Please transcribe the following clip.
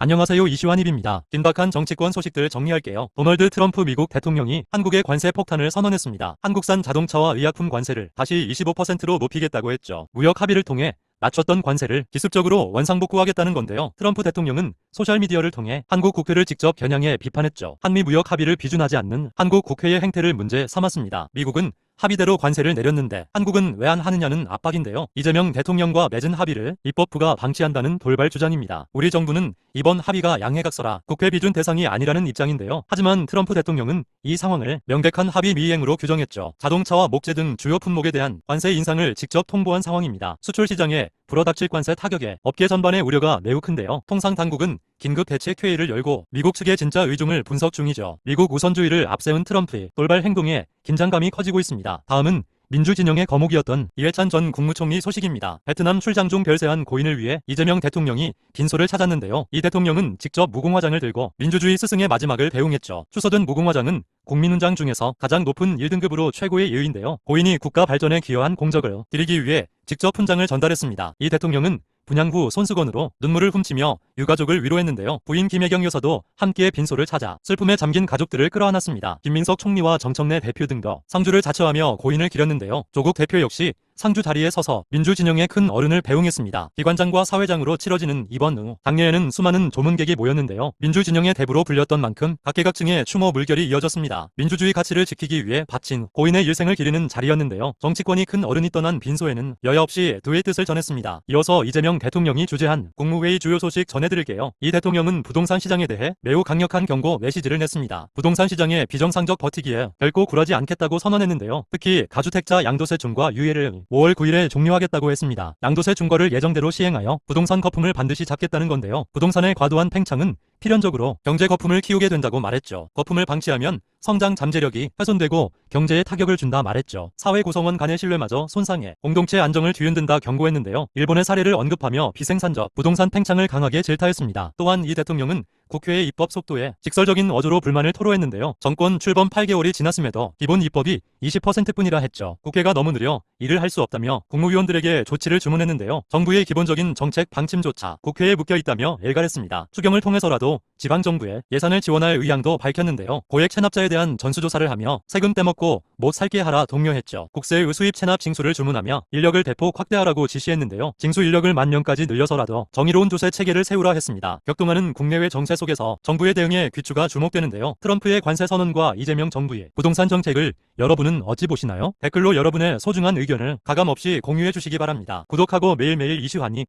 안녕하세요. 이시환입니다. 긴박한 정치권 소식들 정리할게요. 도널드 트럼프 미국 대통령이 한국의 관세 폭탄을 선언했습니다. 한국산 자동차와 의약품 관세를 다시 25%로 높이겠다고 했죠. 무역 합의를 통해 낮췄던 관세를 기습적으로 원상복구하겠다는 건데요. 트럼프 대통령은 소셜미디어를 통해 한국 국회를 직접 겨냥해 비판했죠. 한미 무역 합의를 비준하지 않는 한국 국회의 행태를 문제 삼았습니다. 미국은 합의대로 관세를 내렸는데 한국은 왜 안 하느냐는 압박인데요. 이재명 대통령과 맺은 합의를 입법부가 방치한다는 돌발 주장입니다. 우리 정부는 이번 합의가 양해각서라 국회 비준 대상이 아니라는 입장인데요. 하지만 트럼프 대통령은 이 상황을 명백한 합의 미행으로 규정했죠. 자동차와 목재 등 주요 품목에 대한 관세 인상을 직접 통보한 상황입니다. 수출 시장에 불어닥칠 관세 타격에 업계 전반의 우려가 매우 큰데요. 통상 당국은 긴급 대책회의를 열고 미국 측의 진짜 의중을 분석 중이죠. 미국 우선주의를 앞세운 트럼프의 돌발 행동에 긴장감이 커지고 있습니다. 다음은 민주진영의 거목이었던 이해찬 전 국무총리 소식입니다. 베트남 출장 중 별세한 고인을 위해 이재명 대통령이 빈소를 찾았는데요. 이 대통령은 직접 무궁화장을 들고 민주주의 스승의 마지막을 배웅했죠. 추서든 무궁화장은 국민훈장 중에서 가장 높은 1등급으로 최고의 예의인데요. 고인이 국가 발전에 기여한 공적을 드리기 위해 직접 훈장을 전달했습니다. 이 대통령은 분향 후 손수건으로 눈물을 훔치며 유가족을 위로했는데요. 부인 김혜경 여사도 함께 빈소를 찾아 슬픔에 잠긴 가족들을 끌어안았습니다. 김민석 총리와 정청래 대표 등도 상주를 자처하며 고인을 기렸는데요. 조국 대표 역시 상주 자리에 서서 민주진영의 큰 어른을 배웅했습니다. 기관장과 사회장으로 치러지는 이번 후 당내에는 수많은 조문객이 모였는데요. 민주진영의 대부로 불렸던 만큼 각계각층의 추모 물결이 이어졌습니다. 민주주의 가치를 지키기 위해 바친 고인의 일생을 기리는 자리였는데요. 정치권이 큰 어른이 떠난 빈소에는 여야 없이 두의 뜻을 전했습니다. 이어서 이재명 대통령이 주재한 국무회의 주요 소식 전해드릴게요. 이 대통령은 부동산 시장에 대해 매우 강력한 경고 메시지를 냈습니다. 부동산 시장의 비정상적 버티기에 결코 굴하지 않겠다고 선언했는데요. 특히 가주택자 양도세 중과 유예를 5월 9일에 종료하겠다고 했습니다. 양도세 중과를 예정대로 시행하여 부동산 거품을 반드시 잡겠다는 건데요. 부동산의 과도한 팽창은 필연적으로 경제 거품을 키우게 된다고 말했죠. 거품을 방치하면 성장 잠재력이 훼손되고 경제에 타격을 준다 말했죠. 사회 구성원 간의 신뢰마저 손상해 공동체 안정을 뒤흔든다 경고했는데요. 일본의 사례를 언급하며 비생산적 부동산 팽창을 강하게 질타했습니다. 또한 이 대통령은 국회의 입법 속도에 직설적인 어조로 불만을 토로했는데요. 정권 출범 8개월이 지났음에도 기본 입법이 20%뿐이라 했죠. 국회가 너무 느려 일을 할 수 없다며 국무위원들에게 조치를 주문했는데요. 정부의 기본적인 정책 방침조차 국회에 묶여있다며 일갈했습니다. 추경을 통해서라도 지방정부에 예산을 지원할 의향도 밝혔는데요. 고액 체납자에 대한 전수조사를 하며 세금 떼먹고 못 살게 하라 독려했죠. 국세의 수입 체납 징수를 주문하며 인력을 대폭 확대하라고 지시했는데요. 징수 인력을 10,000명까지 늘려서라도 정의로운 조세 체계를 세우라 했습니다. 격동하는 국내외 정세 속에서 정부의 대응에 귀추가 주목되는데요. 트럼프의 관세 선언과 이재명 정부의 부동산 정책을 여러분은 어찌 보시나요? 댓글로 여러분의 소중한 의견을 가감없이 공유해 주시기 바랍니다. 구독하고 매일매일 이슈하니